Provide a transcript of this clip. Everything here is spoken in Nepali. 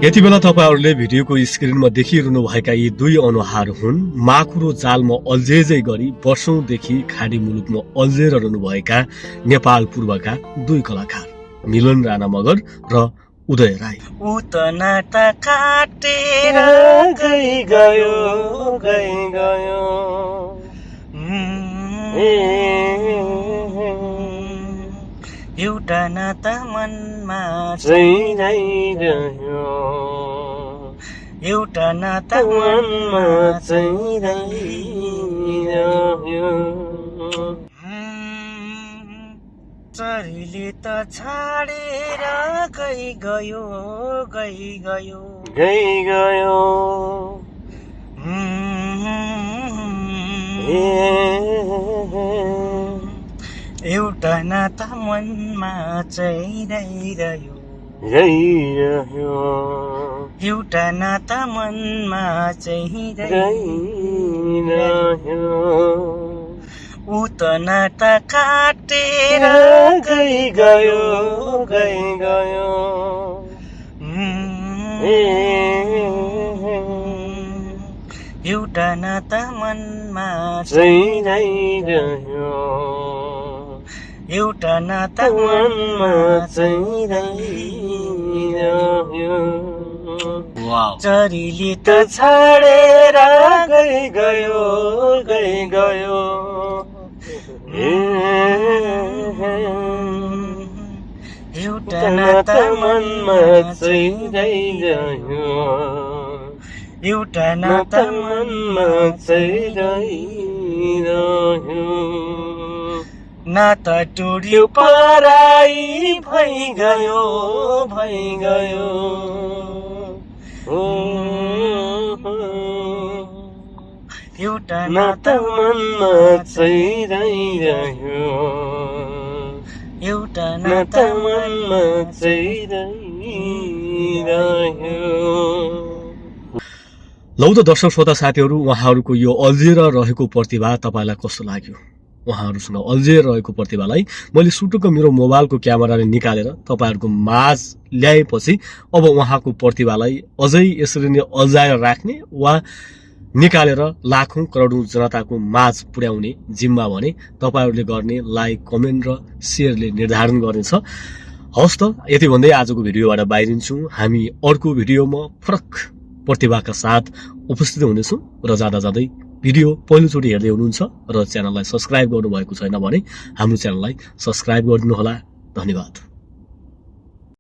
यति बेला तपाईहरुले भिडियोको स्क्रिनमा देखिरहनु भएका यी दुई अनुहार हुन् माकुरो जालमा अल्झेझै गरी वर्षौंदेखि खाडी मुलुकमा अल्झेर रहनुभएका नेपाल पूर्वका दुई कलाकार मिलन राणा मगर र उदय राई। उतनाटा काटेर गयो एउटा नाता मनमा रह्यो एउटा नाता मनमा रह्यो चरीले त छाडेर गयो एउटा नाता मनमा रह्यो एउटा नाता मनमा रह्यो उ त नाता काटेर गयो एउटा नाता मनमा रह्यो एउटा नाता मनमा रह्यो चरीले त छाडेर गयो एउटा नाता मनमा रह्यो एउटा नाता मनमा रह्यो नाता टुट्यो पराई भइ गयो एउटा नाता मनमा रह्यो एउटा नाता मनमा रह्यो। लौ त दर्शक श्रोता साथीहरु, उहाँहरुको यो अल्झेर रहेको प्रतिभा तपाईलाई कस्तो लाग्यो? उहाँहरुसँग अल्झेर रहेको प्रतिभालाई मैले सुटुक्क मेरो मोबाइलको क्यामेराले निकालेर तपाईहरुको माझ ल्याएपछि अब उहाँको प्रतिभालाई अझै यसरी नै अल्झाएर राख्ने वा निकालेर लाखौं करोडौं जनताको माझ पुर्याउने जिम्मा भने तपाईहरुले गर्ने लाइक, कमेन्ट र शेयरले निर्धारण गर्नेछ। हवस् त, यति भन्दै आजको भिडियोबाट बाहिरिन्छौं। हामी अर्को भिडियोमा फरक प्रतिभाका साथ उपस्थित हुनेछौं र जाँदा जाँदै भिडियो पहिलोचोटि हेर्दै हुनुहुन्छ र च्यानललाई सब्स्क्राइब गर्नुभएको छैन भने हाम्रो च्यानललाई सब्स्क्राइब गरिदिनु होला। धन्यवाद।